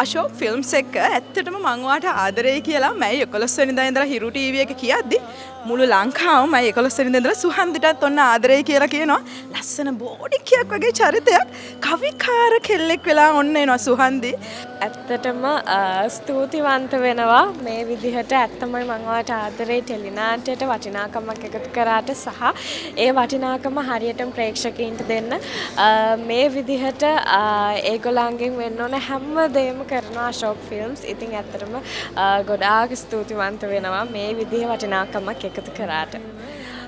Ashok films එක ඇත්තටම මං ඔයාට ආදරෙයි කියලා මම 11 වෙනිදා ඉඳලා හිරු ටීවී එක කියද්දි මුළු ලංකාවම මම 11 වෙනිදා ඉඳලා සුහන්දිටත් ඔන්න ආදරෙයි කියලා කියනවා. ලස්සන බෝඩික්කයක් වගේ චරිතයක් කවිකාර කෙල්ලෙක් වෙලා ඔන්න එනවා සුහන්දි. ඇත්තටම ස්තුතිවන්ත වෙනවා මේ විදිහට. ඇත්තමයි මම ඔයාට ආදරෙයි ටෙලිනාට්‍යයට වටිනාකමක් එකතු කරාට සහ ඒ වටිනාකම හරියටම ප්‍රේක්ෂකයින්ට දෙන්න මේ විදිහට ඒගොල්ලන්ගෙන් වෙන්න ඕන හැම දෙයක්ම කරනවා අශෝක් ෆිල්ම්ස්. ඉතින් ඇත්තටම ගොඩාක් ස්තුතිවන්ත වෙනවා මේ විදිහේ වටිනාකමක් එකතු කරාට.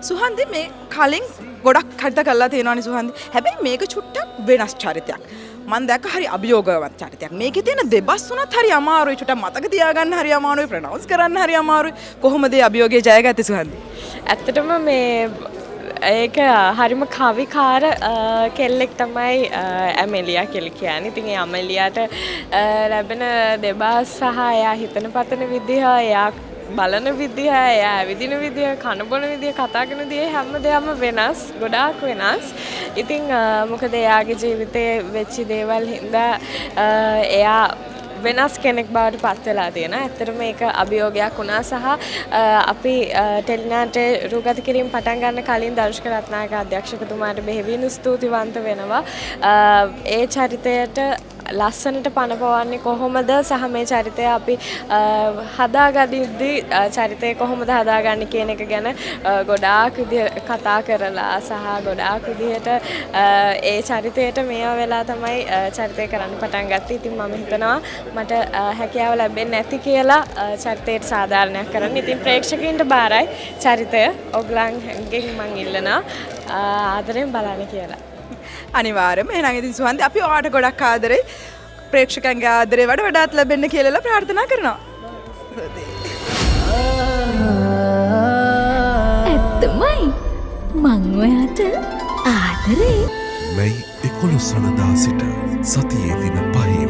සුහන්දි මේ කලින් ගොඩක් කතා කරලා තියෙනවානේ සුහන්දි. හැබැයි මේක චුට්ටක් වෙනස් චරිතයක්. මම දැක්ක හරි අභියෝගවත් චරිතයක්. මේකේ තියෙන දෙබස් උනත් හරි අමාරුයි. චුට්ටක් මතක තියාගන්න හරි අමාරුයි. ප්‍රොනවුන්ස් කරන්න හරි අමාරුයි. කොහොමද මේ අභියෝගය ජයගත්තේ සුහන්දි? ඇත්තටම මේ ඒක හරිම කවිකාර කෙල්ලෙක් තමයි ඇමෙලියා කියලා කියන්නේ. ඉතින් ඒ ඇමෙලියාට ලැබෙන දෙබස් සහ එයා හිතන පතන විදිහ, එයා බලන විදිහ, එයා ඇවිදින විදිහ, කන බොන විදිහ, කතා කරන විදිහ හැම දෙයක්ම වෙනස්, ගොඩාක් වෙනස්. ඉතින් මොකද එයාගේ ජීවිතේ වෙච්ච දේවල් හින්දා එයා වෙනස් කෙනෙක් බවට පත් වෙලා තියෙනවා. ඇත්තටම මේක අභියෝගයක් වුණා සහ අපි ටෙලිනාට්‍ය රූගත කිරීම පටන් ගන්න කලින් දර්ශක රත්නායක අධ්‍යක්ෂකතුමාට බෙහෙවින් ස්තුතිවන්ත වෙනවා. ඒ චරිතයට ලස්සනට පනපවන්නේ කොහොමද සහ මේ චරිතය අපි හදාගනිද්දී චරිතය කොහොමද හදාගන්නේ කියන එක ගැන ගොඩාක් විදිහ කතා කරලා සහ ගොඩාක් විදිහට ඒ චරිතයට මේවා වෙලා තමයි චරිතය කරන්න පටන් ගත්තේ. ඉතින් මම හිතනවා මට හැකියාව ලැබෙන්නේ නැති කියලා චරිතයට සාධාරණයක් කරන්න. ඉතින් ප්‍රේක්ෂකයින්ට බාරයි චරිතය. ඔයගලන්ගෙන් මම ඉල්ලනවා ආදරෙන් බලන්න කියලා. අනිවාර්යයෙන්ම එහෙනම් ඉතින් සුහන්දි අපි ඔයාට ගොඩක් ආදරෙයි. ප්‍රේක්ෂකයන්ගේ ආදරේ වඩාත් ලැබෙන්න කියලා ප්‍රාර්ථනා කරනවා. ඇත්තමයි මං ඔයාට ආදරෙයි. මැයි 11 වනදා සිට සතියේ දින 5